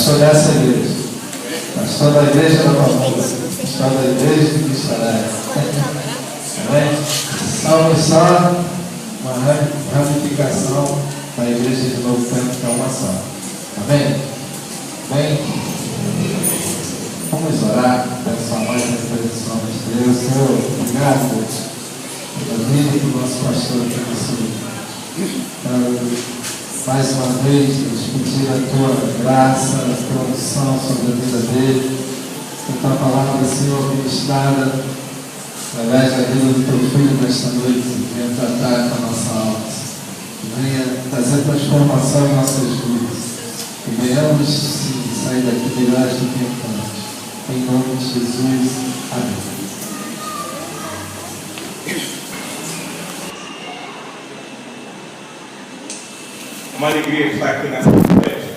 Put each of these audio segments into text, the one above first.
pastor dessa igreja, pastor da igreja da Pampulha, pastor da igreja de Quixaré. Amém? Só uma ramificação da igreja de Novo Tempo, que é uma só. Amém? Bem, vamos orar, pensar mais na tradição de Deus. Senhor, obrigado pela vida do nosso pastor aqui nesse mais uma vez, nos pedir a tua graça, a tua unção sobre a vida dele, que a tua palavra, Senhor, ministrada através da vida do teu filho nesta noite, venha tratar com a nossa alma, que venha trazer transformação em nossas vidas, que venhamos sim sair daqui melhores do que antes. Em nome de Jesus, amém. Uma alegria estar aqui nessa festa,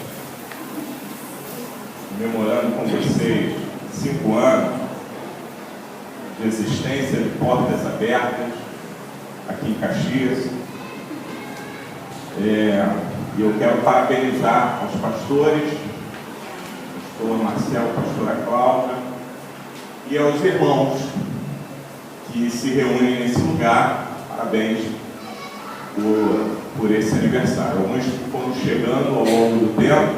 comemorando com vocês 5 anos de existência de portas abertas aqui em Caxias. E eu quero parabenizar os pastores, o pastor Marcelo, a pastora Cláudia, e aos irmãos que se reúnem nesse lugar. Parabéns por esse aniversário. Alguns foram chegando ao longo do tempo,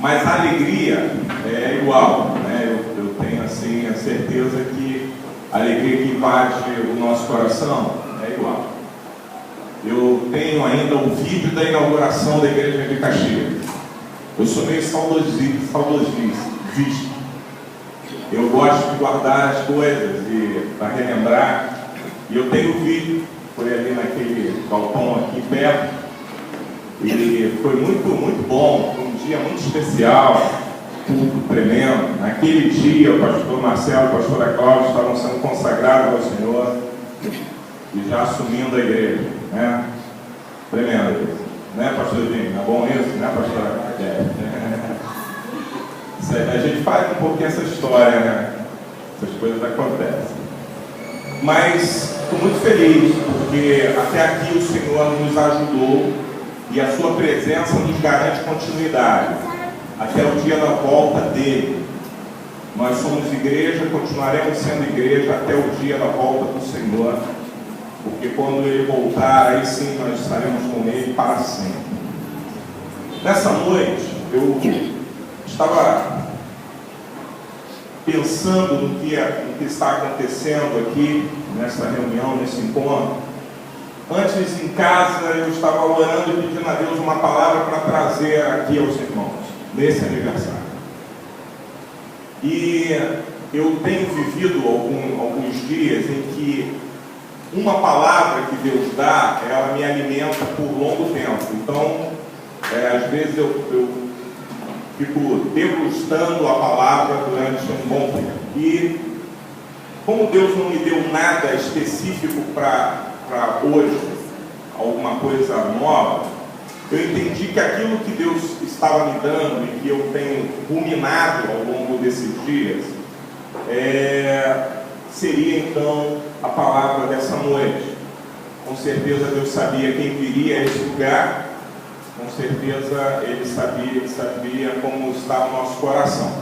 mas a alegria é igual, né? Eu tenho assim a certeza que a alegria que invade o nosso coração é igual. Eu tenho ainda o vídeo da inauguração da igreja de Caxias. Eu sou meio saudosista. Eu gosto de guardar as coisas para relembrar, e eu tenho o vídeo. Foi ali naquele galpão aqui perto, e foi muito bom, foi um dia muito especial, tudo tremendo. Naquele dia o pastor Marcelo e a pastora Cláudia estavam sendo consagrados ao Senhor e já assumindo a igreja, né? Tremendo isso, né, pastorzinho? É bom isso, né, pastora? A gente faz um pouquinho essa história, né? Essas coisas acontecem. Mas estou muito feliz, porque até aqui o Senhor nos ajudou e a sua presença nos garante continuidade até o dia da volta dele. Nós somos igreja, continuaremos sendo igreja até o dia da volta do Senhor, porque quando ele voltar, aí sim nós estaremos com ele para sempre. Nessa noite eu estava pensando no que está acontecendo aqui, nessa reunião, nesse encontro. Antes, em casa, eu estava orando e pedindo a Deus uma palavra para trazer aqui aos irmãos, nesse aniversário. E eu tenho vivido alguns dias em que uma palavra que Deus dá, ela me alimenta por longo tempo. Então, às vezes eu fico degustando a palavra durante um bom tempo. E como Deus não me deu nada específico para hoje, alguma coisa nova, eu entendi que aquilo que Deus estava me dando e que eu tenho ruminado ao longo desses dias, seria então a palavra dessa noite. Com certeza Deus sabia quem viria a esse lugar. Com certeza Ele sabia como está o nosso coração.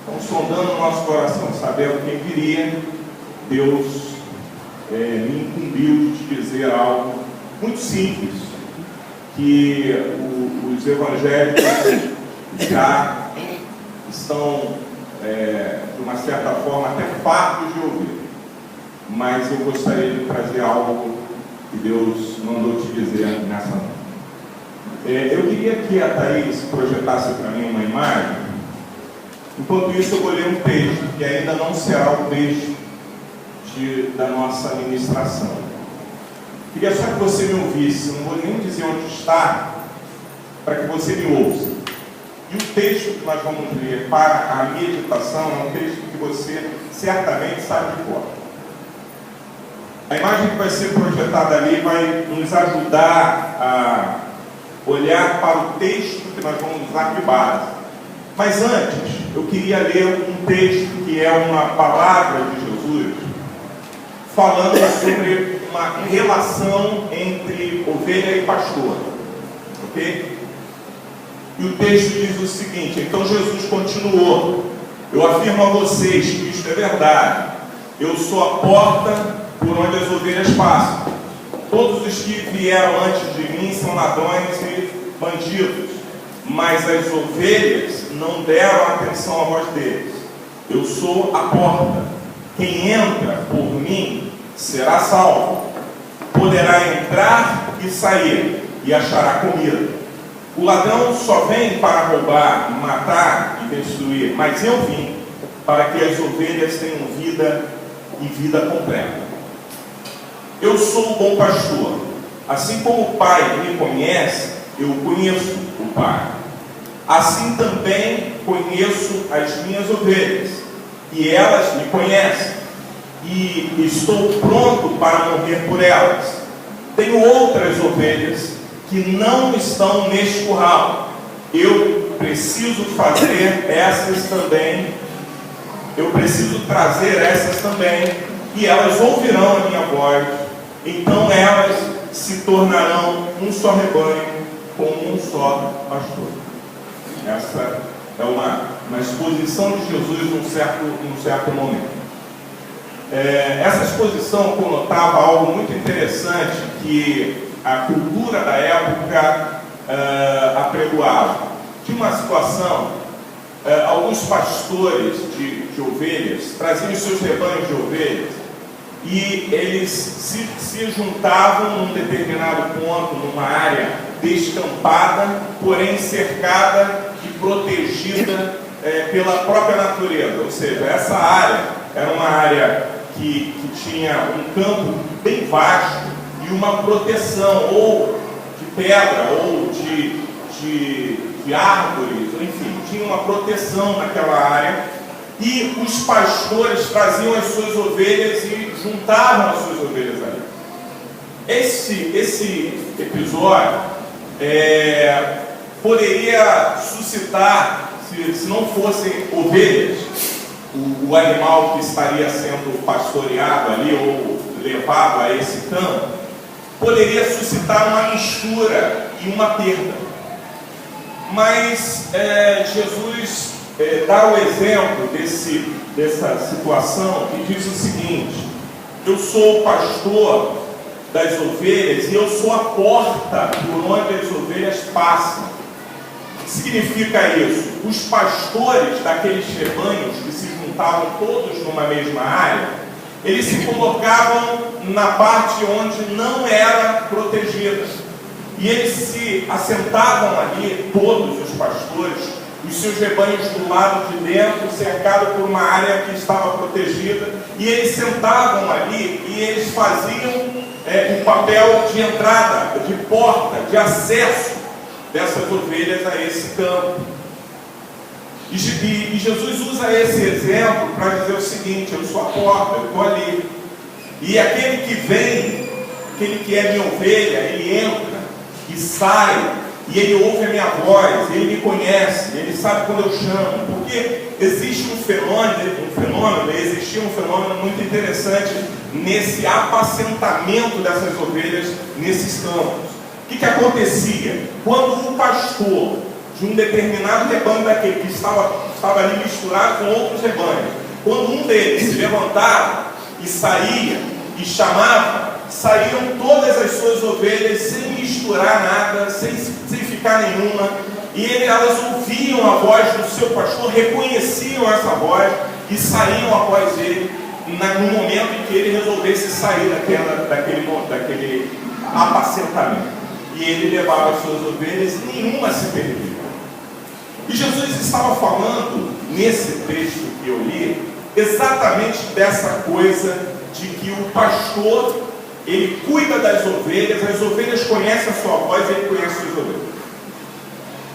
Então, sondando o nosso coração, sabendo quem viria, Deus me incumbiu de te dizer algo muito simples, que os evangélicos já estão, de uma certa forma, até fartos de ouvir. Mas eu gostaria de trazer algo que Deus mandou te dizer nessa noite. Eu queria que a Thaís projetasse para mim uma imagem. Enquanto isso, eu vou ler um texto, que ainda não será o texto da nossa ministração. Queria só que você me ouvisse, não vou nem dizer onde está, para que você me ouça. E o texto que nós vamos ler para a meditação é um texto que você certamente sabe de cor. A imagem que vai ser projetada ali vai nos ajudar a olhar para o texto que nós vamos usar de base. Mas antes, eu queria ler um texto que é uma palavra de Jesus, falando sobre uma relação entre ovelha e pastor. Ok? E o texto diz o seguinte: então Jesus continuou: eu afirmo a vocês que isto é verdade. Eu sou a porta por onde as ovelhas passam. Todos os que vieram antes de mim são ladrões e bandidos, mas as ovelhas não deram atenção à voz deles. Eu sou a porta. Quem entra por mim será salvo. Poderá entrar e sair e achará comida. O ladrão só vem para roubar, matar e destruir, mas eu vim para que as ovelhas tenham vida e vida completa. Eu sou o bom pastor. Assim como o Pai me conhece, eu conheço o Pai. Assim também conheço as minhas ovelhas, e elas me conhecem, e estou pronto para morrer por elas. Tenho outras ovelhas que não estão neste curral. Eu preciso fazer essas também. Eu preciso trazer essas também, e elas ouvirão a minha voz. Então elas se tornarão um só rebanho, com um só pastor. Essa é uma exposição de Jesus num certo momento. Essa exposição conotava algo muito interessante que a cultura da época apregoava. Tinha uma situação, alguns pastores de ovelhas traziam os seus rebanhos de ovelhas e eles se juntavam num determinado ponto, numa área descampada, porém cercada e protegida pela própria natureza. Ou seja, essa área era uma área que tinha um campo bem vasto e uma proteção, ou de pedra, ou de árvores, enfim, tinha uma proteção naquela área. E os pastores traziam as suas ovelhas e juntavam as suas ovelhas ali. Esse episódio poderia suscitar, se não fossem ovelhas, o animal que estaria sendo pastoreado ali ou levado a esse campo, poderia suscitar uma mistura e uma perda. Mas Jesus dá o exemplo dessa situação e diz o seguinte: eu sou o pastor das ovelhas e eu sou a porta por onde as ovelhas passam. O que significa isso? Os pastores daqueles rebanhos que se juntavam todos numa mesma área, eles se colocavam na parte onde não era protegida. E eles se assentavam ali, todos os pastores, os seus rebanhos do lado de dentro, cercado por uma área que estava protegida, e eles sentavam ali e eles faziam o papel de entrada, de porta, de acesso dessas ovelhas a esse campo. E Jesus usa esse exemplo para dizer o seguinte: eu sou a porta, eu estou ali. E aquele que vem, aquele que é minha ovelha, ele entra e sai, e ele ouve a minha voz, ele me conhece, ele sabe quando eu chamo. Porque existe existia um fenômeno muito interessante nesse apacentamento dessas ovelhas nesses campos. O que acontecia? Quando o pastor de um determinado rebanho daquele que estava ali misturado com outros rebanhos, quando um deles se levantava e saía e chamava, saíam todas as suas ovelhas sem misturar nada, sem ficar nenhuma, e elas ouviam a voz do seu pastor, reconheciam essa voz e saíam após ele no momento em que ele resolvesse sair daquele apacentamento. E ele levava as suas ovelhas e nenhuma se perdia. E Jesus estava falando, nesse texto que eu li, exatamente dessa coisa de que o pastor, ele cuida das ovelhas, as ovelhas conhecem a sua voz, ele conhece as ovelhas.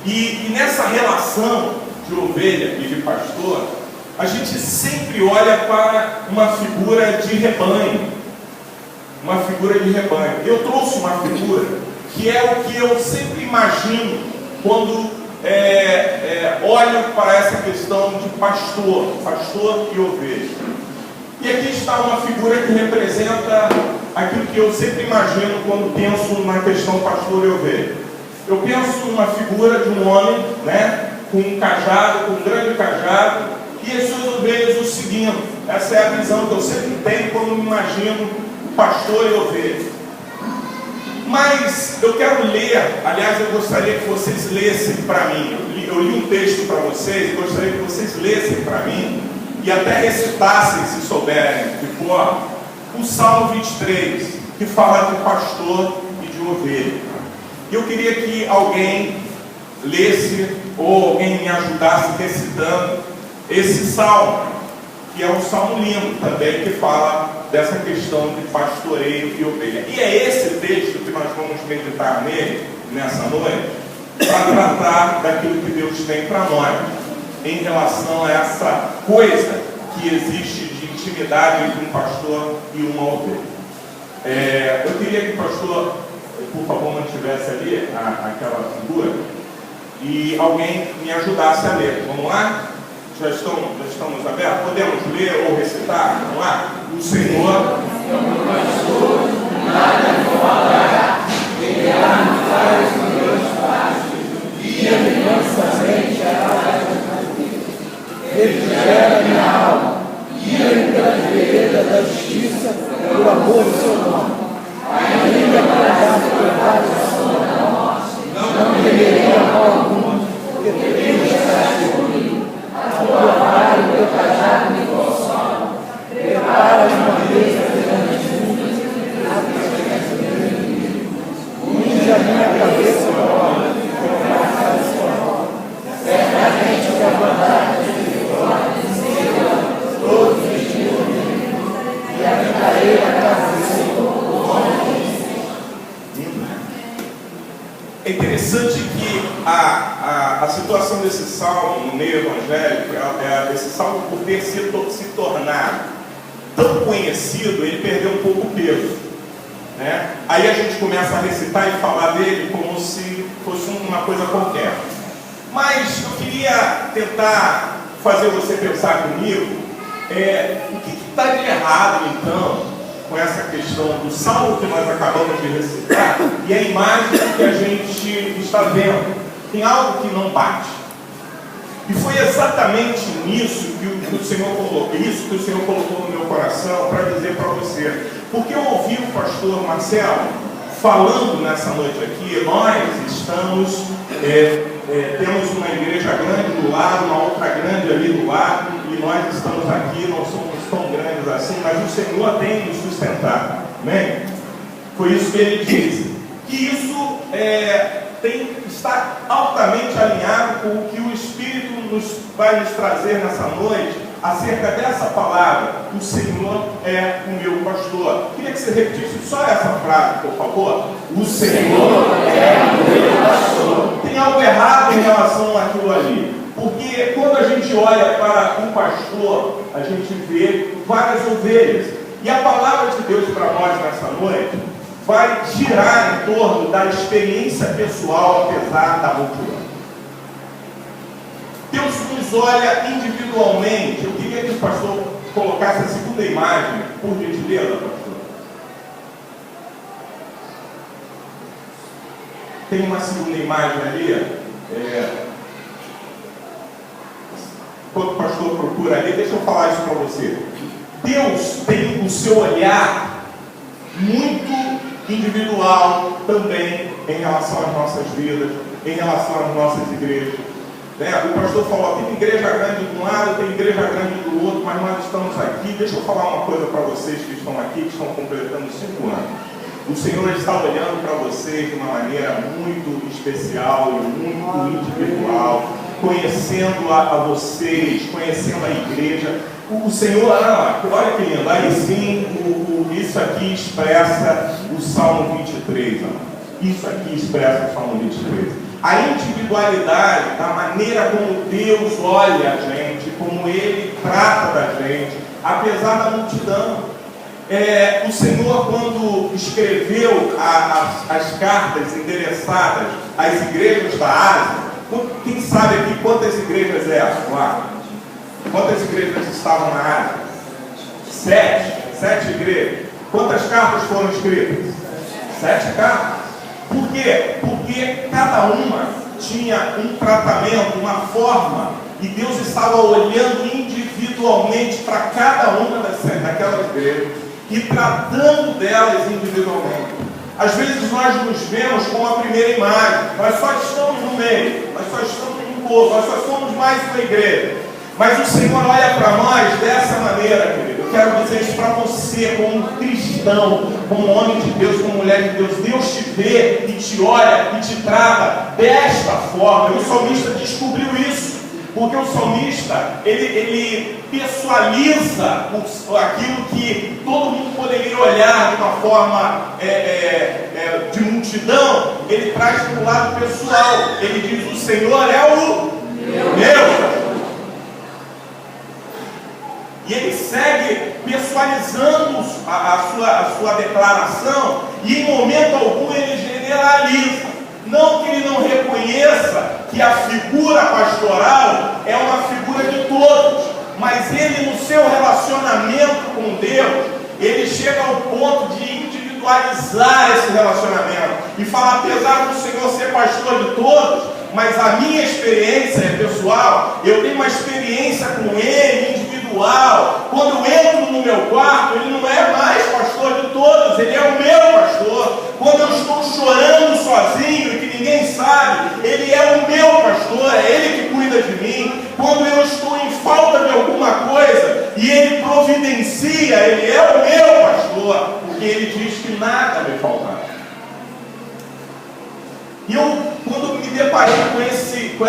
E nessa relação de ovelha e de pastor, a gente sempre olha para uma figura de rebanho. Uma figura de rebanho. Eu trouxe uma figura que é o que eu sempre imagino quando olho para essa questão de pastor e ovelha. E aqui está uma figura que representa aquilo que eu sempre imagino quando penso na questão pastor e ovelha. Eu penso numa figura de um homem, né, com um cajado, com um grande cajado, e as suas ovelhas o seguindo. Essa é a visão que eu sempre tenho quando me imagino o pastor e ovelha. Mas eu quero ler, aliás, eu gostaria que vocês lessem para mim. Eu li um texto para vocês e gostaria que vocês lessem para mim e até recitassem, se souberem, de cor, o Salmo 23, que fala de pastor e de ovelha. E eu queria que alguém lesse ou alguém me ajudasse recitando esse salmo, que é um salmo lindo também, que fala dessa questão de pastoreio e ovelha. E é esse texto que nós vamos meditar nele, nessa noite, para tratar daquilo que Deus tem para nós, em relação a essa coisa que existe de intimidade entre um pastor e uma ovelha. Eu queria que o pastor, por favor, mantivesse ali aquela figura e alguém me ajudasse a ler. Vamos lá? Já estamos abertos? Podemos ler ou recitar? Vamos lá? O Senhor é o meu pastor, nada me faltará. Ele arrancar os meus pastos, guia-me mansamente à água da vida. Refrigera minha alma, guia-me pela vereda da justiça, por amor do seu nome. Ainda para dar pecado à sua morte, não temerei mal algum, porque Deus está comigo. A tua vara e o teu cajado me consolam. Preparas uma mesa perante mim, unge a minha cabeça com óleo, prepara a sua obra. Certamente que a bondade e a todos os dias de vida, e habitarei na casa do Senhor. É interessante que a situação desse salmo no meio evangélico, esse salmo, por ter se tornado tão conhecido, ele perdeu um pouco o peso, né? Aí a gente começa a recitar e falar dele como se fosse uma coisa qualquer. Mas eu queria tentar fazer você pensar comigo, o que está de errado então com essa questão do salmo que nós acabamos de recitar e a imagem que a gente está vendo. Tem algo que não bate. E foi exatamente nisso que o Senhor colocou no meu coração para dizer para você. Porque eu ouvi o pastor Marcelo falando nessa noite aqui, nós estamos, temos uma igreja grande do lado, uma outra grande ali do lado, e nós estamos aqui, não somos tão grandes assim, mas o Senhor tem nos sustentado. Amém? Foi isso que ele disse. Que isso está altamente alinhado com o que o Espírito vai nos trazer nessa noite acerca dessa palavra. O Senhor é o meu pastor. Queria que você repetisse só essa frase, por favor. O Senhor é o meu pastor. Tem algo errado em relação àquilo ali. Porque quando a gente olha para um pastor, a gente vê várias ovelhas. E a palavra de Deus para nós nessa noite vai girar em torno da experiência pessoal, apesar da multidão. Deus nos olha individualmente. Eu queria que o pastor colocasse a segunda imagem, por gentileza, pastor. Tem uma segunda imagem ali. Quando o pastor procura ali, deixa eu falar isso para você. Deus tem o seu olhar muito individual também em relação às nossas vidas, em relação às nossas igrejas. O pastor falou, tem igreja grande de um lado, tem igreja grande do outro, mas nós estamos aqui. Deixa eu falar uma coisa para vocês que estão aqui, que estão completando 5 anos. O Senhor está olhando para vocês de uma maneira muito especial e muito individual, conhecendo a vocês, conhecendo a igreja. O Senhor, olha que lindo, aí sim, isso aqui expressa o Salmo 23. Isso aqui expressa o Salmo 23. A individualidade, da maneira como Deus olha a gente, como Ele trata da gente, apesar da multidão. O Senhor, quando escreveu as cartas endereçadas às igrejas da Ásia, quem sabe aqui quantas igrejas eram lá? Quantas igrejas estavam na Ásia? 7 igrejas. Quantas cartas foram escritas? 7 cartas. Por quê? Porque cada uma tinha um tratamento, uma forma, e Deus estava olhando individualmente para cada uma daquelas igrejas e tratando delas individualmente. Às vezes nós nos vemos com a primeira imagem, nós só estamos no meio, nós só estamos no povo, nós só somos mais uma igreja. Mas o Senhor olha para nós dessa maneira, querido. Eu quero dizer isso para você, como um cristão, como um homem de Deus, como mulher de Deus. Deus te vê e te olha e te trata desta forma. E o salmista descobriu isso, porque o salmista, ele pessoaliza aquilo que todo mundo poderia olhar de uma forma de multidão. Ele traz para o lado pessoal. Ele diz: o Senhor é o meu. E ele segue pessoalizando a sua declaração, e em momento algum ele generaliza. Não que ele não reconheça que a figura pastoral é uma figura de todos, mas ele, no seu relacionamento com Deus, ele chega ao ponto de individualizar esse relacionamento e falar: apesar do Senhor ser pastor de todos, mas a minha experiência é pessoal, eu tenho uma experiência com Ele individual. Quando eu entro no meu quarto, Ele não é mais pastor de todos, Ele é o meu pastor. Quando eu estou chorando sozinho e que ninguém sabe, Ele é o meu pastor, é Ele que cuida de mim. Quando eu estou em falta de alguma coisa e Ele providencia, Ele é o meu pastor, porque Ele diz que nada me faltará. E eu, quando me deparei com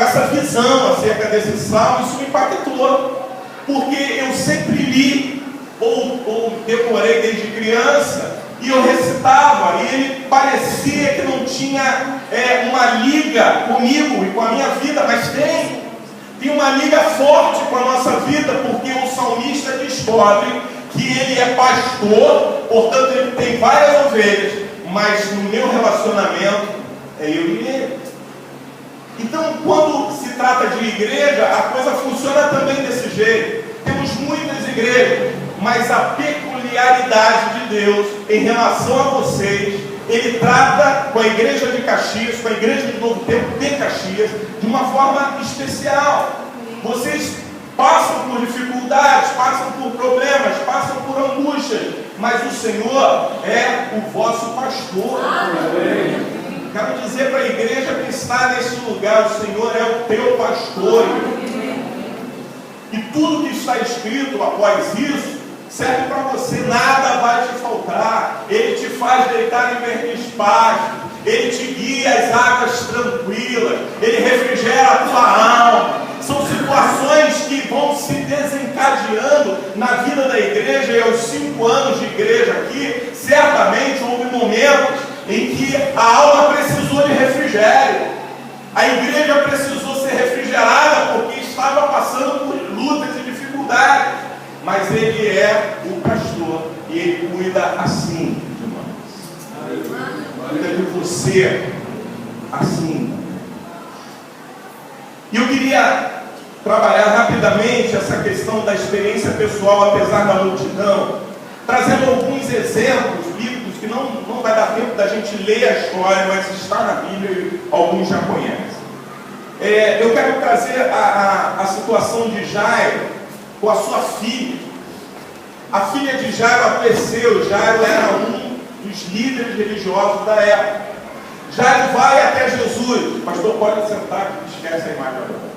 essa visão acerca desse salmo, isso me impactou, porque eu sempre li ou decorei desde criança, e eu recitava, e ele parecia que não tinha uma liga comigo e com a minha vida, mas tem uma liga forte com a nossa vida, porque o salmista descobre que ele é pastor, portanto ele tem várias ovelhas, mas no meu relacionamento é eu e ele. Então, quando se trata de igreja, a coisa funciona também desse jeito. Temos muitas igrejas, mas a peculiaridade de Deus em relação a vocês, Ele trata com a igreja de Caxias, com a igreja do Novo Tempo de Caxias, de uma forma especial. Vocês passam por dificuldades, passam por problemas, passam por angústias, mas o Senhor é o vosso pastor. Amém. Quero dizer para a igreja que está nesse lugar: o Senhor é o teu pastor. E tudo que está escrito após isso serve para você. Nada vai te faltar. Ele te faz deitar em verdes pastos, Ele te guia às águas tranquilas, Ele refrigera a tua alma. São situações que vão se desencadeando na vida da igreja. E aos 5 anos de igreja aqui, certamente houve momentos em que a alma precisou de refrigério. A igreja precisou ser refrigerada porque estava passando por lutas e dificuldades. Mas Ele é o pastor e Ele cuida assim de nós. Cuida de você assim. E eu queria trabalhar rapidamente essa questão da experiência pessoal, apesar da multidão, trazendo alguns exemplos bíblicos que não vai dar tempo da gente ler a história, mas está na Bíblia e alguns já conhecem. Eu quero trazer a situação de Jairo com a sua filha. A filha de Jairo adoeceu. Jairo era um dos líderes religiosos da época. Jairo vai até Jesus. O pastor pode sentar, esquece a imagem agora.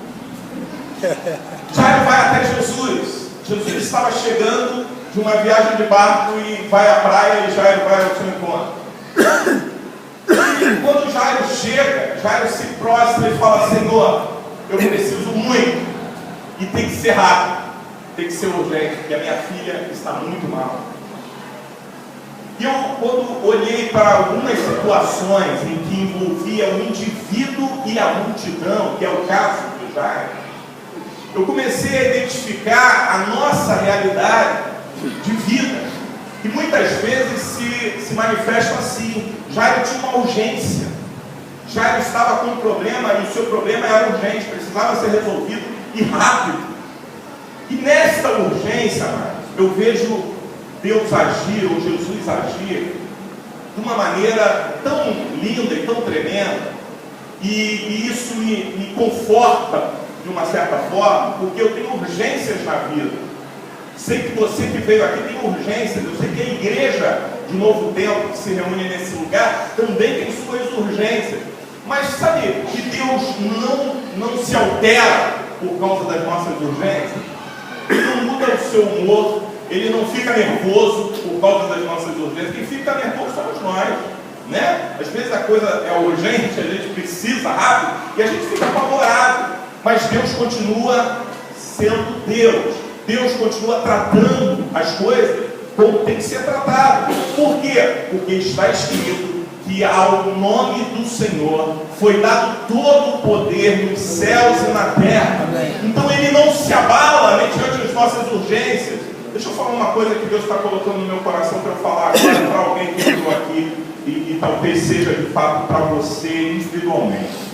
Jairo vai até Jesus. Jesus estava chegando de uma viagem de barco e vai à praia, e Jairo vai ao seu encontro. E quando Jairo chega, Jairo se prostra e fala: Senhor, eu preciso muito, e tem que ser rápido, tem que ser urgente, porque a minha filha está muito mal. E eu, quando olhei para algumas situações em que envolvia o indivíduo e a multidão, que é o caso de Jairo, eu comecei a identificar a nossa realidade de vida, que muitas vezes se manifesta assim. Jairo tinha uma urgência. Jairo estava com um problema e o seu problema era urgente, precisava ser resolvido e rápido. E nesta urgência, eu vejo Deus agir, ou Jesus agir, de uma maneira tão linda e tão tremenda, e isso me conforta de uma certa forma, porque eu tenho urgências na vida. Sei que você que veio aqui tem urgências, eu sei que a igreja de Novo Tempo que se reúne nesse lugar também tem suas urgências, mas sabe que Deus não se altera por causa das nossas urgências. Ele não muda o seu humor, ele não fica nervoso por causa das nossas urgências. Quem fica nervoso somos nós, né? Às vezes a coisa é urgente, a gente precisa rápido e a gente fica apavorado, mas Deus continua sendo Deus. Deus continua tratando as coisas como tem que ser tratado. Por quê? Porque está escrito que ao nome do Senhor foi dado todo o poder nos céus e na terra. Então Ele não se abala mediante as nossas urgências. Deixa eu falar uma coisa que Deus está colocando no meu coração para eu falar agora para alguém que entrou aqui e talvez seja de fato para você individualmente.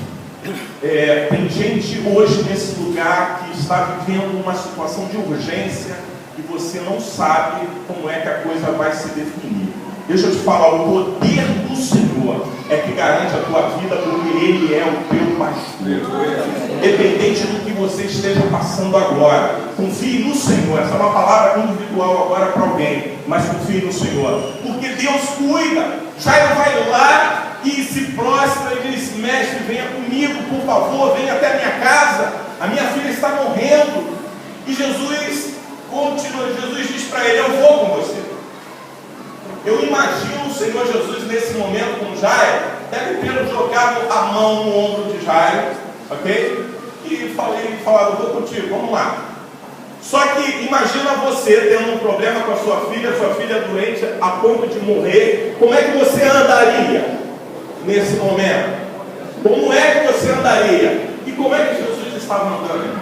Tem gente hoje nesse lugar que está vivendo uma situação de urgência e você não sabe como é que a coisa vai se definir. Deixa eu te falar, o poder do Senhor é que garante a tua vida, porque Ele é o teu pastor. Independente do que você esteja passando agora, confie no Senhor. Essa é uma palavra individual agora para alguém, mas confie no Senhor, porque Deus cuida. Jairo vai lá e se prostra e diz: mestre, venha comigo, por favor, venha até a minha casa, a minha filha está morrendo. E Jesus continua, Jesus diz para ele: eu vou com você. Eu imagino o Senhor Jesus nesse momento com Jairo, deve ter jogado a mão no ombro de Jairo, ok? E falado: vou contigo, vamos lá. Só que imagina você tendo um problema com a sua filha doente a ponto de morrer. Como é que você andaria nesse momento? Como é que você andaria? E como é que Jesus estava andando?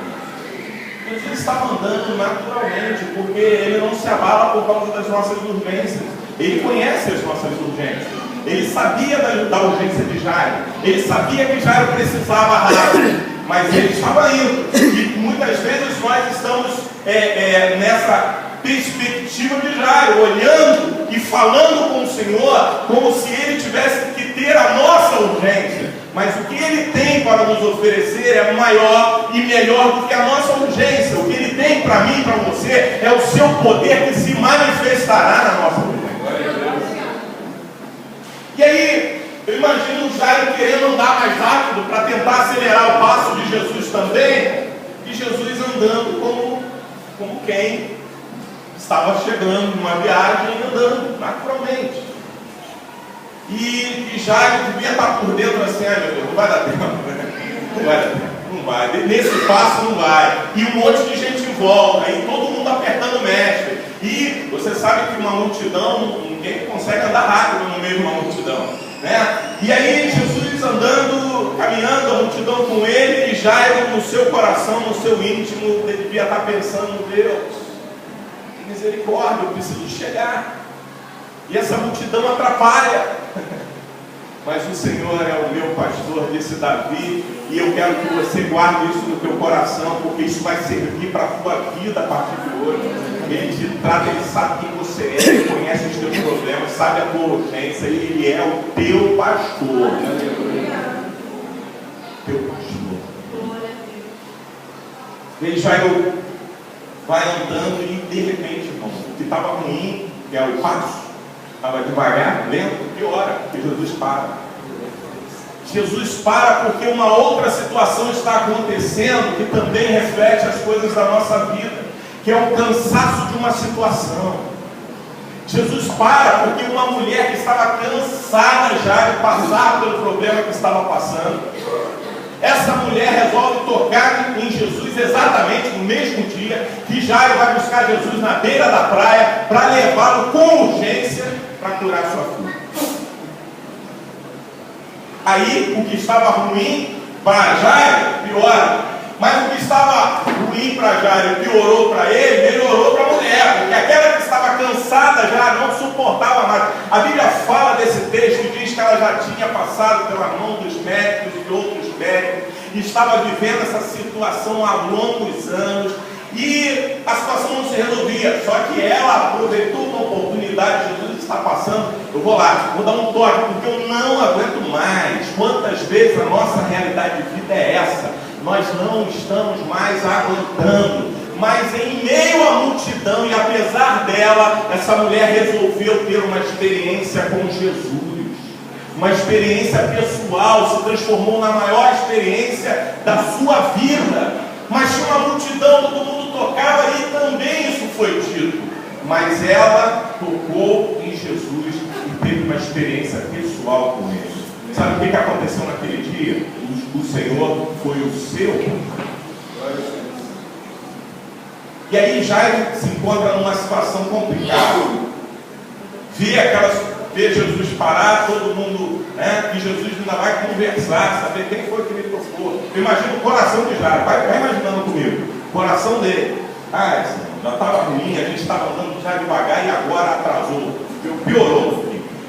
Jesus estava andando naturalmente, porque Ele não se abala por causa das nossas urgências. Ele conhece as nossas urgências. Ele sabia da urgência de Jairo. Ele sabia que Jairo precisava rápido, mas ele estava indo. E muitas vezes nós estamos nessa perspectiva de Jairo, olhando e falando com o Senhor como se Ele tivesse que ter a nossa urgência. Mas o que Ele tem para nos oferecer é maior e melhor do que a nossa urgência. O que Ele tem para mim e para você é o seu poder que se manifestará na nossa urgência. E aí, eu imagino o Jairo querendo andar mais rápido para tentar acelerar o passo de Jesus também, e Jesus andando como quem estava chegando numa viagem, andando naturalmente. E Jairo devia estar por dentro assim: ai meu Deus, não vai dar tempo, não vai dar tempo, não vai, nesse passo não vai. E um monte de gente em volta, e todo mundo apertando o mestre. E você sabe que uma multidão, ninguém consegue andar rápido no meio de uma multidão, né? E aí Jesus andando, caminhando, a multidão com ele, e Jairo no seu coração, no seu íntimo, ele devia estar pensando: Deus, misericórdia, eu preciso chegar. E essa multidão atrapalha. Mas o Senhor é o meu pastor, disse Davi, e eu quero que você guarde isso no teu coração, porque isso vai servir para a tua vida a partir de hoje. Ele te trata, Ele sabe quem você é, Ele conhece os teus problemas, sabe a tua urgência, e Ele é o teu pastor. Teu pastor. E Jairo vai andando e de repente, irmão, o que estava ruim, que é o passo, estava devagar, lento, piora, porque Jesus para. Jesus para porque uma outra situação está acontecendo que também reflete as coisas da nossa vida, que é o cansaço de uma situação. Jesus para porque uma mulher que estava cansada já de passar pelo problema que estava passando, essa mulher resolve tocar em Jesus exatamente no mesmo dia que Jairo vai buscar Jesus na beira da praia para levá-lo com urgência para curar sua filha. Aí o que estava ruim para Jairo piora, mas o que estava ruim para Jairo piorou para ele, melhorou para a mulher, porque aquela que estava cansada já não suportava mais. A Bíblia fala desse texto e diz que ela já tinha passado pela mão dos médicos e de outros médicos, e estava vivendo essa situação há longos anos, e a situação não se resolvia, só que ela aproveitou uma oportunidade. Jesus está passando, eu vou lá, vou dar um toque, porque eu não aguento mais. Quantas vezes a nossa realidade de vida é essa? Nós não estamos mais aguentando. Mas em meio à multidão, e apesar dela, essa mulher resolveu ter uma experiência com Jesus. Uma experiência pessoal, se transformou na maior experiência da sua vida. Mas tinha uma multidão, todo mundo tocava e também isso foi dito. Mas ela tocou em Jesus e teve uma experiência pessoal com ele. Sabe o que aconteceu naquele dia? O Senhor foi o seu. E aí Jairo se encontra numa situação complicada. Vê Jesus parar, todo mundo, né? E Jesus ainda vai conversar, saber quem foi que me tocou. Imagina o coração de Jairo, vai imaginando comigo, o coração dele. Senhor, já estava ruim, a gente estava andando já devagar e agora atrasou, piorou,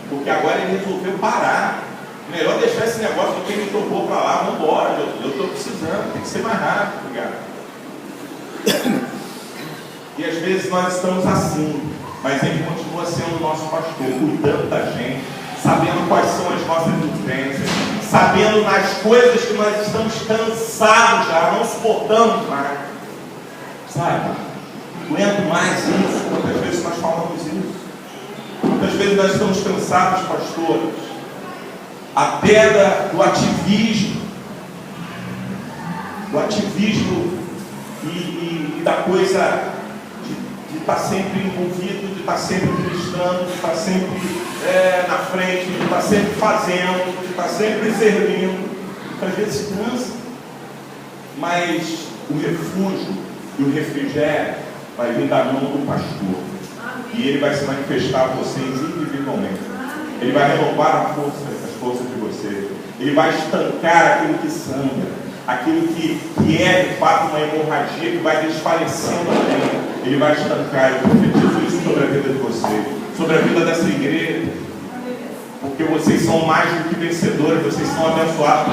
porque agora ele resolveu parar. Melhor deixar esse negócio de quem me tocou para lá, vamos embora, eu estou precisando, tem que ser mais rápido, cara. E às vezes nós estamos assim, mas ele continua sendo o nosso pastor, cuidando da gente, sabendo quais são as nossas urgências, sabendo nas coisas que nós estamos cansados já, não suportamos mais. Sabe? Não aguento mais isso. Quantas vezes nós falamos isso? Quantas vezes nós estamos cansados, pastores? Até do ativismo. Do ativismo e da coisa de estar sempre envolvido, de estar sempre ministrando, de estar sempre na frente, de estar sempre fazendo, de estar sempre servindo. Às vezes cansa, mas o refúgio e o refrigério vai vir da mão do pastor. E ele vai se manifestar a vocês individualmente. Ele vai renovar as forças de vocês. Ele vai estancar aquilo que sangra, aquilo que é de fato uma hemorragia que vai desfalecendo ali. Ele vai estancar. Eu profetizo isso sobre a vida de vocês, sobre a vida dessa igreja, porque vocês são mais do que vencedores, vocês são abençoados.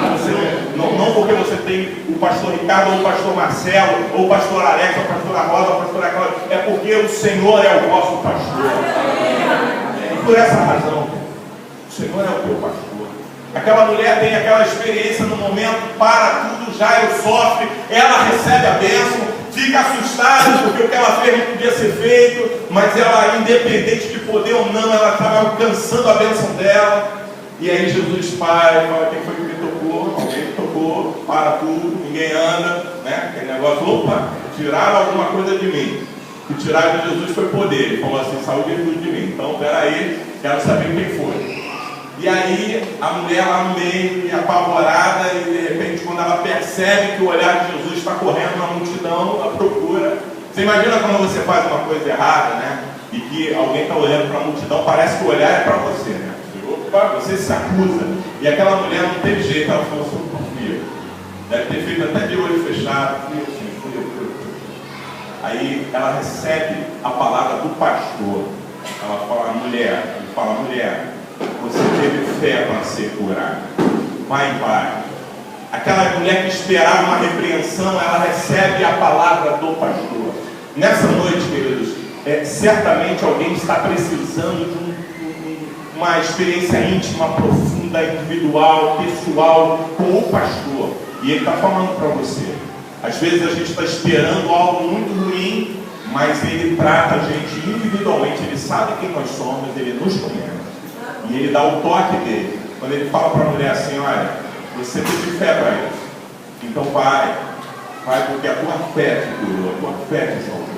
Não porque você tem o pastor Ricardo, ou o pastor Marcelo, ou o pastor Alex, ou a pastora Rosa, ou a pastora Cláudia, é porque o Senhor é o vosso pastor. E por essa razão, o Senhor é o teu pastor. Aquela mulher tem aquela experiência no momento, para tudo, Jairo sofre, ela recebe a bênção, fica assustada porque o que ela fez não podia ser feito, mas ela, independente de poder ou não, ela estava alcançando a bênção dela. E aí Jesus para e fala: quem foi que me tocou? Alguém me tocou, para tudo, ninguém anda, né? Aquele negócio, opa, tiraram alguma coisa de mim. O que tiraram de Jesus foi poder. Ele falou assim: saúde é tudo de mim. Então, peraí, quero saber quem foi. E aí a mulher lá no meio, apavorada, e de repente quando ela percebe que o olhar de Jesus está correndo na multidão, ela procura. Você imagina quando você faz uma coisa errada, né? E que alguém está olhando para a multidão, parece que o olhar é para você, né? Opa, você se acusa. E aquela mulher não teve jeito, ela falou assim: confia. Deve ter feito até de olho fechado. Fui eu. Aí ela recebe a palavra do pastor. Ela fala: mulher, você teve fé para ser curada. Vai em paz. Aquela mulher que esperava uma repreensão, ela recebe a palavra do pastor. Nessa noite, queridos, certamente alguém está precisando de uma experiência íntima, profunda, individual, pessoal, com o pastor. E ele está falando para você. Às vezes a gente está esperando algo muito ruim, mas ele trata a gente individualmente. Ele sabe quem nós somos, ele nos conhece. E ele dá o toque dele. Quando ele fala para a mulher assim: olha, você teve fé para isso, então vai porque a tua fé te curou, a tua fé te salvou.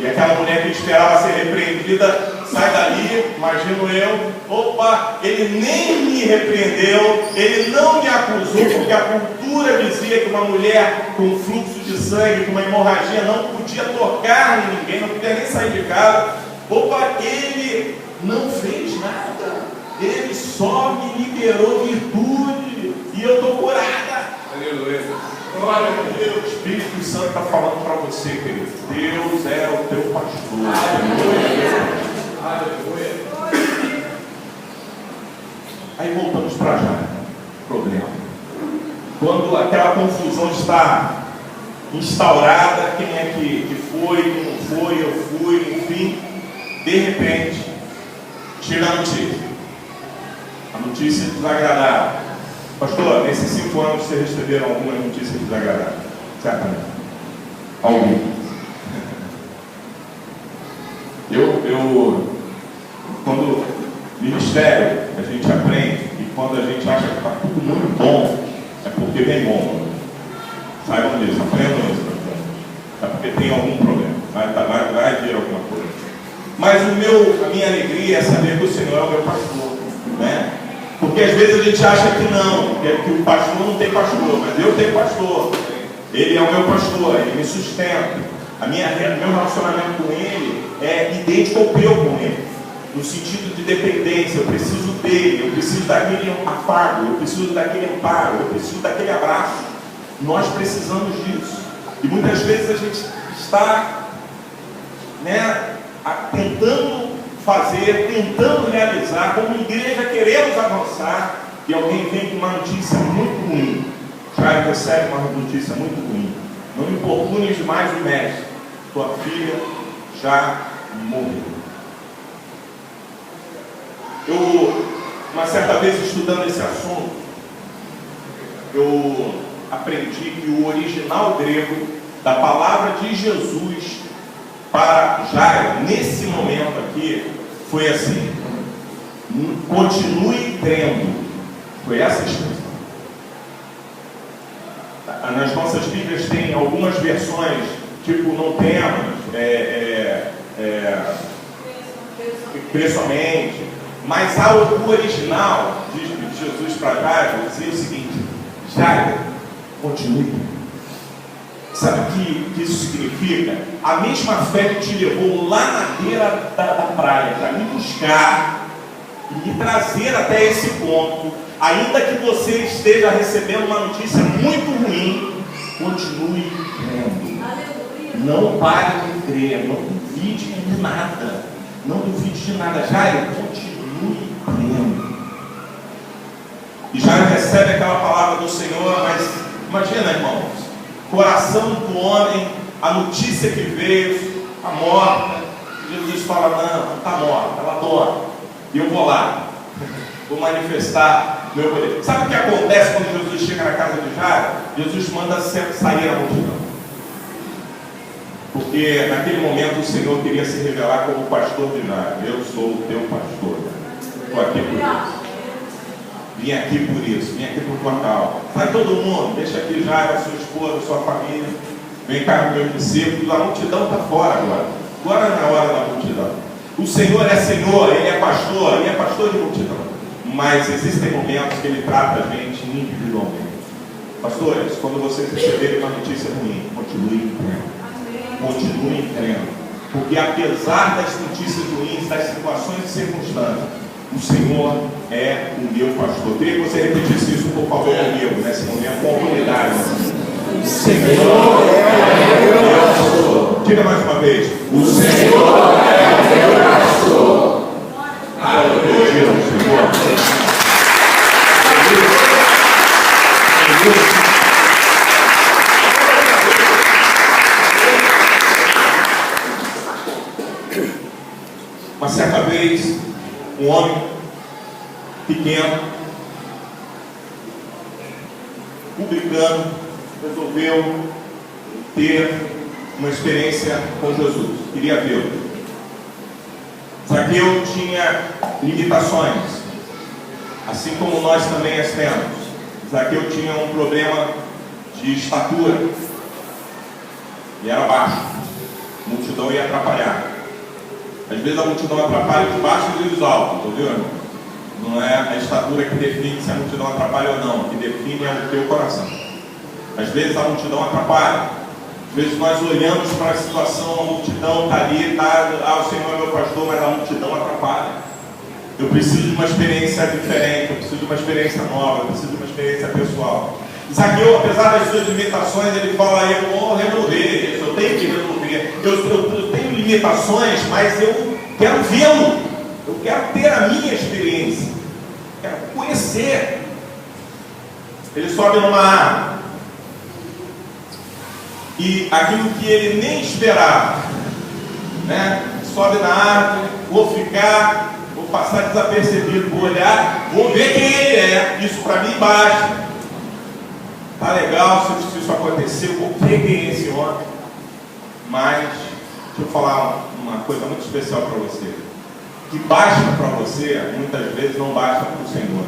E aquela mulher que esperava ser repreendida sai dali, imagino eu: opa, ele nem me repreendeu, ele não me acusou, porque a cultura dizia que uma mulher com fluxo de sangue, com uma hemorragia, não podia tocar em ninguém, não podia nem sair de casa. Opa, ele não fez nada, ele só me liberou virtude e eu estou curada. Aleluia. Glória a Deus. O Espírito Santo está falando para você, querido. Deus é o teu pastor. Aleluia. Aí voltamos para já. Problema. Quando aquela confusão está instaurada, quem é que foi, quem não foi, eu fui, enfim, de repente, Chega a notícia desagradável. Pastor, nesses 5 anos vocês receberam alguma notícia desagradável? Certamente. Algum. Quando ministério, a gente aprende, e quando a gente acha que está tudo muito bom, é porque vem bom. Saibam disso, aprendam isso. É porque tem algum problema, vai vir alguma coisa. Mas a minha alegria é saber que o Senhor é o meu pastor, né? Porque às vezes a gente acha que não, que o pastor não tem pastor, mas eu tenho pastor. Ele é o meu pastor, ele me sustenta. Meu relacionamento com ele é idêntico ao meu com ele, no sentido de dependência. Eu preciso dele, eu preciso daquele afago, eu preciso daquele amparo, eu preciso daquele abraço. Nós precisamos disso. E muitas vezes a gente está, tentando realizar, como igreja queremos avançar, e alguém vem com uma notícia muito ruim. Jairo recebe uma notícia muito ruim. Não importunes demais o mestre, tua filha já morreu. Uma certa vez estudando esse assunto, eu aprendi que o original grego da palavra de Jesus para Jairo, nesse momento aqui, foi assim: continue crendo. Foi essa a expressão. Nas nossas Bíblias tem algumas versões, tipo, não temas, crê somente, mas o original de Jesus para Jairo dizia o seguinte: Jairo, continue crendo. Sabe o que isso significa? A mesma fé que te levou lá na beira da praia para me buscar e me trazer até esse ponto, ainda que você esteja recebendo uma notícia muito ruim, continue crendo. Não pare de crer, não duvide de nada. Não duvide de nada. Jairo, continue crendo. E Jairo recebe aquela palavra do Senhor, mas imagina, irmãos, coração do homem, a notícia que veio, está morta. Jesus fala: não está morta, ela dorme. E eu vou lá, vou manifestar meu poder. Sabe o que acontece quando Jesus chega na casa de Jairo? Jesus manda sair a multidão. Porque naquele momento o Senhor queria se revelar como pastor de Jairo. Eu sou o teu pastor. Estou aqui por isso. Vim aqui por isso, vim aqui por tua causa. Sai todo mundo, deixa aqui Jairo, a sua esposa, a sua família. Vem cá com meus discípulos. A multidão está fora agora. Agora não é a hora da multidão. O Senhor é Senhor, Ele é pastor de multidão. Mas existem momentos que Ele trata a gente individualmente. Pastores, quando vocês receberem uma notícia ruim, continuem crendo. Continuem crendo. Porque apesar das notícias ruins, das situações e circunstâncias, o Senhor é o meu pastor. Eu queria que você repetisse isso, por favor, comigo, nesse momento, com autoridade. O Senhor é o meu pastor. Diga mais uma vez: o Senhor é o meu pastor. Aleluia, Senhor. Uma certa vez, um homem pequeno, publicano, resolveu ter uma experiência com Jesus, queria vê-lo. Zaqueu tinha limitações, assim como nós também as temos. Zaqueu tinha um problema de estatura, e era baixo, a multidão ia atrapalhar. Às vezes a multidão atrapalha os baixos e os altos, ouviu? Não é a estatura que define se a multidão atrapalha ou não, o que define é o teu coração. Às vezes a multidão atrapalha. Às vezes nós olhamos para a situação, a multidão está ali, o Senhor é meu pastor, mas a multidão atrapalha. Eu preciso de uma experiência diferente, eu preciso de uma experiência nova, eu preciso de uma experiência pessoal. Zaqueu, apesar das suas limitações, ele fala: eu vou resolver isso, eu tenho que resolver. Eu tenho limitações, mas eu quero vê-lo. Eu quero ter a minha experiência. Quero conhecer. Ele sobe numa árvore. E aquilo que ele nem esperava, né? Sobe na árvore, vou ficar passar desapercebido, vou olhar, vou ver quem ele é. Isso para mim basta. Tá legal se isso aconteceu, vou ver quem é esse homem. Mas, deixa eu falar uma coisa muito especial para você. Que basta para você, muitas vezes não basta para o Senhor.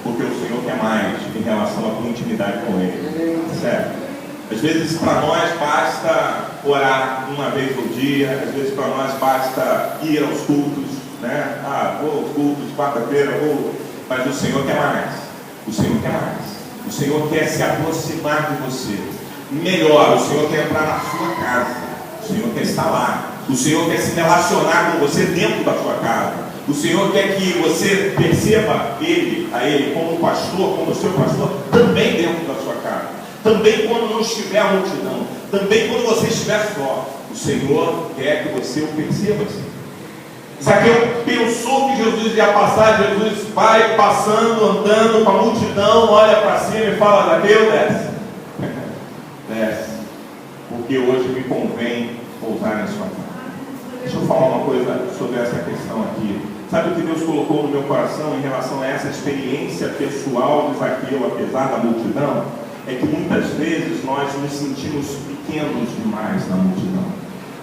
Porque o Senhor quer mais em relação à tua intimidade com Ele. Certo? Às vezes para nós basta orar uma vez por dia, às vezes para nós basta ir aos cultos, né? Vou aos cultos, quarta-feira, vou. Mas o Senhor quer mais. O Senhor quer mais. O Senhor quer se aproximar de você. Melhor, o Senhor quer entrar na sua casa. O Senhor quer estar lá. O Senhor quer se relacionar com você dentro da sua casa. O Senhor quer que você perceba a Ele como pastor, como seu pastor, também dentro da sua casa. Também quando não estiver a multidão. Também quando você estiver só. O Senhor quer que você o perceba assim. Zaqueu pensou que Jesus ia passar. Jesus vai passando, andando com a multidão, olha para cima e fala: Zaqueu, desce. Desce. Porque hoje me convém pousar na sua casa. Deixa eu falar uma coisa sobre essa questão aqui. Sabe o que Deus colocou no meu coração em relação a essa experiência pessoal de Zaqueu, apesar da multidão? É que muitas vezes nós nos sentimos pequenos demais na multidão.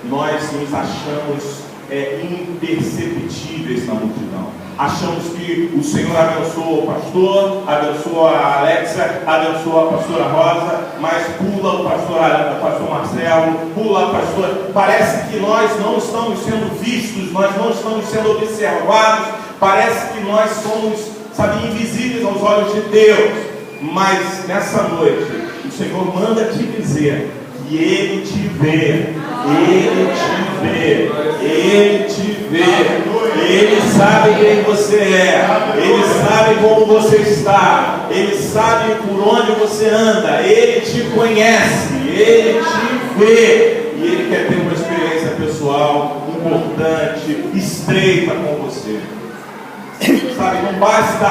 Nós nos achamos imperceptíveis na multidão. Achamos que o Senhor abençoa o pastor, abençoa a Alexia, abençoa a pastora Rosa, mas pula o pastor Marcelo, pula a pastora. Parece que nós não estamos sendo vistos, nós não estamos sendo observados, parece que nós somos, invisíveis aos olhos de Deus. Mas nessa noite, o Senhor manda te dizer que Ele te vê, Ele te vê, Ele te vê, Ele sabe quem você é, Ele sabe como você está, Ele sabe por onde você anda, Ele te conhece, Ele te vê, e Ele quer ter uma experiência pessoal importante, estreita com você. Não basta,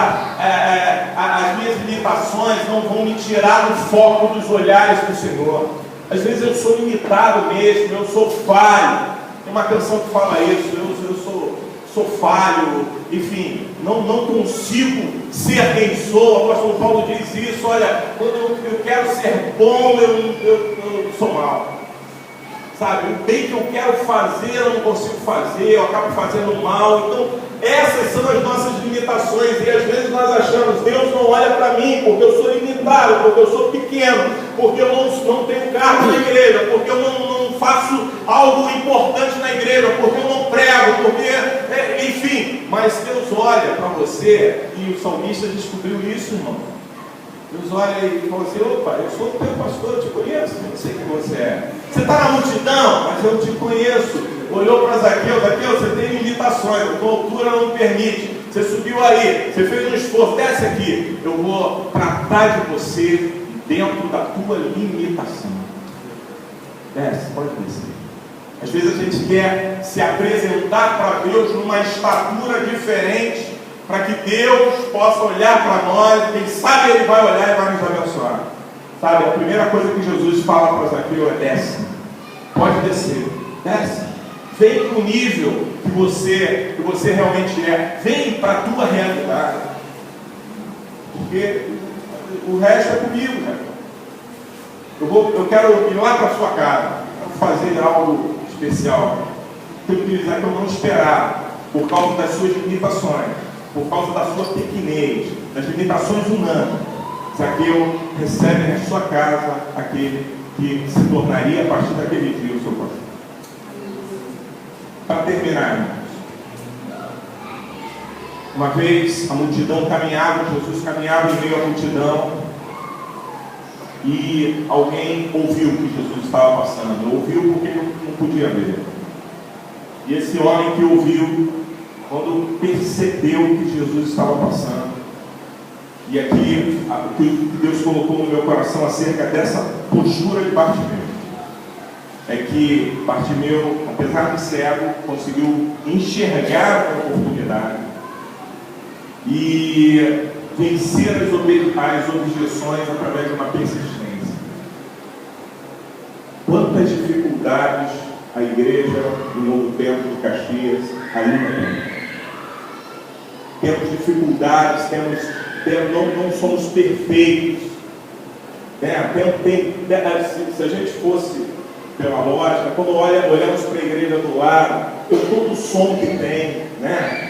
as minhas limitações não vão me tirar do foco dos olhares do Senhor. Às vezes eu sou limitado mesmo, eu sou falho. Tem uma canção que fala isso, eu sou falho, enfim, não consigo ser quem sou. O apóstolo Paulo diz isso: olha, quando eu quero ser bom, eu sou mal. O bem que eu quero fazer, eu não consigo fazer, eu acabo fazendo mal. Então, essas são as nossas limitações. E às vezes nós achamos: Deus não olha para mim porque eu sou limitado, porque eu sou pequeno, porque eu não tenho cargo na igreja, porque eu não faço algo importante na igreja, porque eu não prego, porque, enfim. Mas Deus olha para você, e o salmista descobriu isso, irmão. Deus olha e fala assim: opa, eu sou o teu pastor, eu te conheço, eu sei quem você é. Você está na multidão, mas eu te conheço. Olhou para Zaqueu: Zaqueu, você tem limitações, a tua altura não permite. Você subiu aí, você fez um esforço, desce aqui. Eu vou tratar de você dentro da tua limitação. Desce, pode descer. Às vezes a gente quer se apresentar para Deus numa estatura diferente, para que Deus possa olhar para nós, quem sabe Ele vai olhar e vai nos abençoar. A primeira coisa que Jesus fala para Zaqueu é: desce, pode descer, desce, vem para o nível que você realmente é, vem para a tua realidade, porque o resto é comigo, né? Eu quero ir lá para a sua casa, quero fazer algo especial. Tenho que dizer que eu não esperava, por causa das suas limitações, por causa da sua pequenez, das limitações humanas. Zaqueu recebe na sua casa aquele que se tornaria a partir daquele dia o seu pastor. Para terminar, irmãos, uma vez a multidão caminhava, Jesus caminhava em meio à multidão, e alguém ouviu que Jesus estava passando. Ouviu porque não podia ver. E esse homem que ouviu, quando percebeu que Jesus estava passando, e aqui o que Deus colocou no meu coração acerca dessa postura de Bartimeu, é que Bartimeu, apesar de cego, conseguiu enxergar a oportunidade e vencer as objeções através de uma persistência. Quantas dificuldades a igreja do Novo Tempo de Caxias ainda tem? temos dificuldades, não somos perfeitos. Se a gente fosse pela lógica, quando olhamos para a igreja do lado, com todo o som que tem,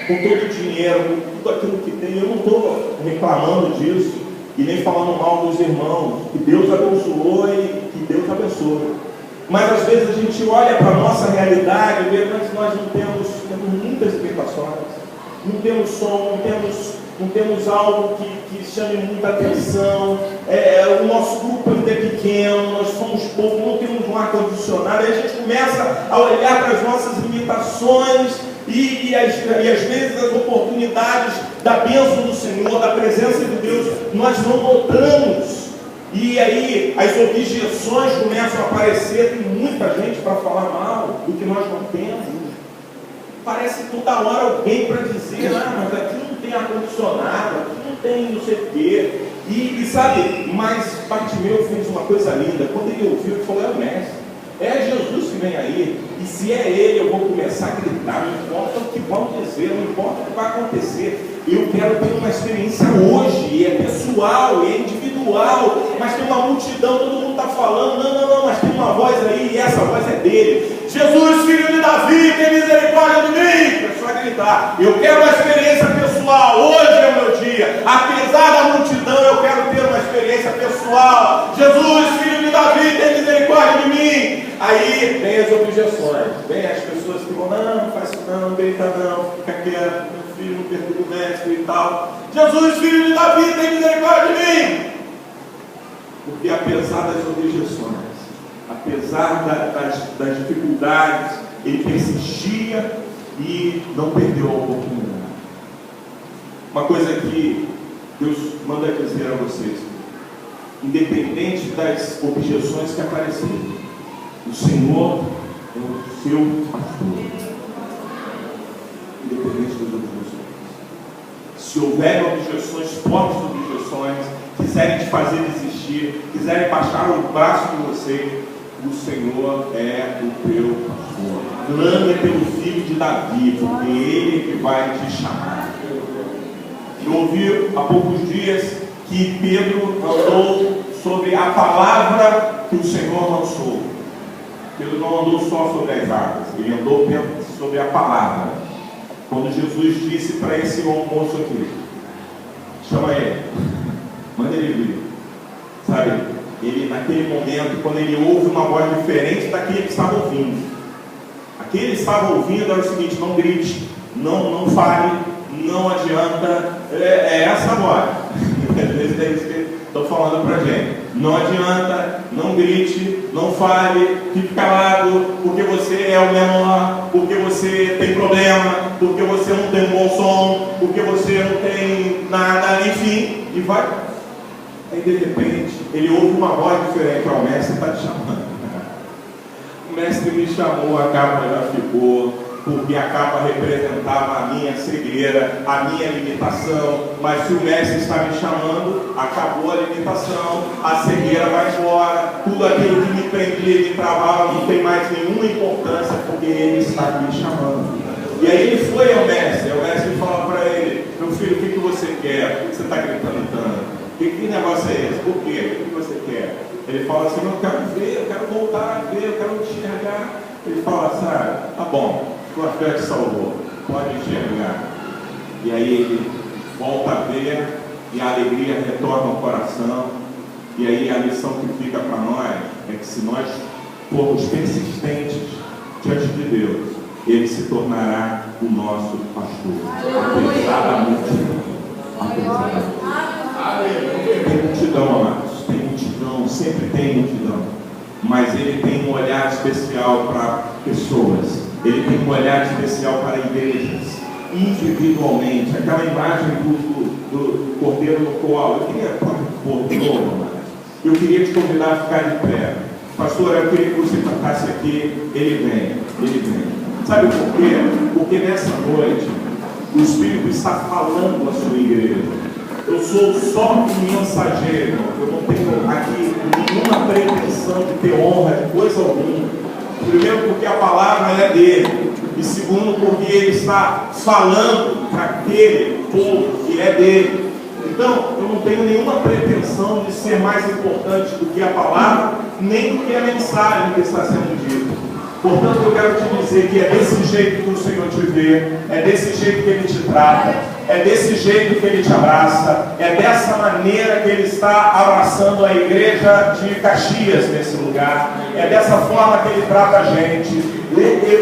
com todo o dinheiro, com tudo aquilo que tem, eu não estou reclamando disso e nem falando mal dos irmãos, que Deus abençoou e que Deus abençoe. Mas às vezes a gente olha para a nossa realidade e vê que nós não temos muitas limitações, não temos som, não temos algo que chame muita atenção, o nosso grupo ainda é pequeno, nós somos poucos, não temos um ar-condicionado, aí a gente começa a olhar para as nossas limitações e às vezes as oportunidades da bênção do Senhor, da presença de Deus, nós não notamos. E aí as objeções começam a aparecer, tem muita gente para falar mal do que nós não temos. Parece toda hora alguém para dizer, mas aqui não tem ar-condicionado, aqui não tem não sei o quê. E sabe, mas Bartimeu fez uma coisa linda. Quando ele ouviu, ele falou, é o mestre, é Jesus que vem aí. E se é ele, eu vou começar a gritar, não importa o que vão dizer, não importa o que vai acontecer. Eu quero ter uma experiência hoje, e é pessoal, e é individual, mas tem uma multidão, todo mundo está falando, não, mas tem uma voz aí, e essa voz é dele. Jesus, filho de Davi, tem misericórdia de mim. É só gritar, eu quero uma experiência pessoal, hoje é o meu dia, apesar da multidão, eu quero ter uma experiência pessoal. Jesus, filho de Davi, tem misericórdia de mim. Aí vem as objeções, vem as pessoas que vão, não faz isso não grita não, fica quieto, meu filho, não perturba o mestre e tal. Jesus, filho de Davi, tem misericórdia de mim. Porque apesar das objeções, apesar das dificuldades, ele persistia e não perdeu a oportunidade. Uma coisa que Deus manda dizer a vocês, independente das objeções que aparecerem, o Senhor é o seu pastor, independente das objeções. Se houverem objeções, fortes objeções, quiserem te fazer desistir, quiserem baixar o braço de você, o Senhor é o teu pastor. Clame pelo filho de Davi, porque ele é que vai te chamar. Eu ouvi há poucos dias que Pedro andou sobre a palavra que o Senhor lançou. Pedro não andou só sobre as águas, ele andou sobre a palavra. Quando Jesus disse para esse moço aqui, chama ele, manda ele vir, sabe? Ele naquele momento, quando ele ouve uma voz diferente daquele que estava ouvindo, aquele que estava ouvindo era o seguinte: não grite, não fale, não adianta, é essa voz. Às vezes é isso que estão falando para a gente. Não adianta, não grite, não fale, fique calado, porque você é o menor, porque você tem problema, porque você não tem um bom som, porque você não tem nada, enfim, e vai. Aí de repente, ele ouve uma voz diferente, o mestre está te chamando. O mestre me chamou, a capa já ficou, porque a capa representava a minha cegueira, a minha limitação, mas se o mestre está me chamando, acabou a limitação, a cegueira vai embora, tudo aquilo que me prendia e me travava não tem mais nenhuma importância, porque ele está me chamando. E aí ele foi ao mestre, o mestre fala para ele: meu filho, o que você quer? Por que você está gritando tanto? Que negócio é esse? Por quê? O que você quer? Ele fala assim: eu quero ver, eu quero voltar a ver, eu quero enxergar. Ele fala assim: tá bom, sua fé te salvou, pode enxergar. E aí ele volta a ver e a alegria retorna ao coração. E aí a lição que fica para nós é que se nós formos persistentes diante de Deus, Ele se tornará o nosso pastor. Apesar da multidão. Apesar da multidão. Tem multidão, amados, tem multidão, sempre tem multidão, mas Ele tem um olhar especial para pessoas, Ele tem um olhar especial para igrejas, individualmente. Aquela imagem do cordeiro no qual eu queria pôr de novo, amados. Eu queria te convidar a ficar de pé. Pastor, eu queria que você cantasse aqui. Ele vem. Sabe por quê? Porque nessa noite o Espírito está falando à sua igreja. Eu sou só um mensageiro, eu não tenho aqui nenhuma pretensão de ter honra de coisa alguma. Primeiro porque a palavra é dele, e segundo, porque Ele está falando para aquele povo que é dele. Então, eu não tenho nenhuma pretensão de ser mais importante do que a palavra, nem do que a mensagem que está sendo dita. Portanto, eu quero te dizer que é desse jeito que o Senhor te vê, é desse jeito que Ele te trata, é desse jeito que Ele te abraça, é dessa maneira que Ele está abraçando a igreja de Caxias nesse lugar, é dessa forma que Ele trata a gente.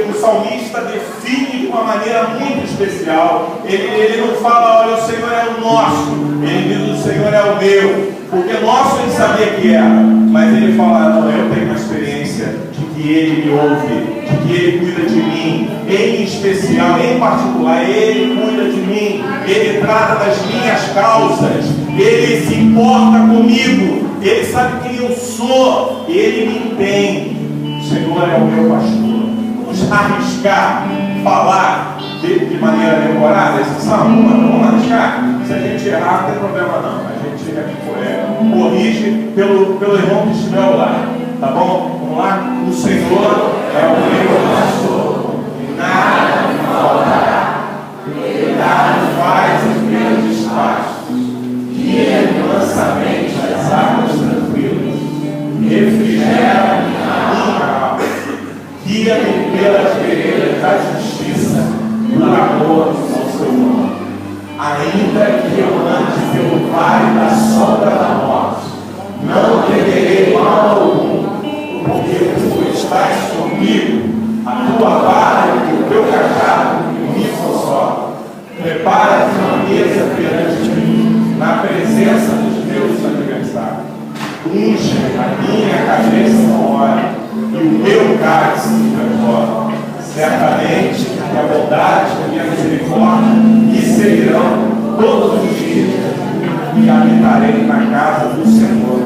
O salmista define de uma maneira muito especial. Ele não fala, olha, o Senhor é o nosso, ele diz, o Senhor é o meu, porque nosso ele sabia que era, mas ele fala, não, eu tenho uma experiência de que Ele me ouve, de que Ele cuida de mim, em especial, em particular, Ele cuida de mim, Ele trata das minhas causas, Ele se importa comigo, Ele sabe quem eu sou, Ele me entende. O Senhor é o meu pastor. Vamos arriscar, falar de maneira decorada esse salmo? Vamos arriscar. Se a gente errar, não tem problema não. A gente corrige pelo irmão que estiver ao lado. Tá bom? Vamos lá? O Senhor é o meu pastor, e nada me faltará. Ele faz os meus pastos, guia-me mansamente às águas tranquilas, refrigera minha alma, guia-me pelas veredas da justiça, por amor ao seu nome. Ainda que eu ande pelo vale da sombra da morte, não temerei mal algum, porque tu estás comigo, a tua vara e o teu cajado me consolam. Prepara-te uma mesa perante mim, na presença dos meus adversários. Unge a minha cabeça com óleo, e o meu cálice transborda. Certamente que a bondade e a misericórdia me seguirão todos os dias, e habitarei na casa do Senhor.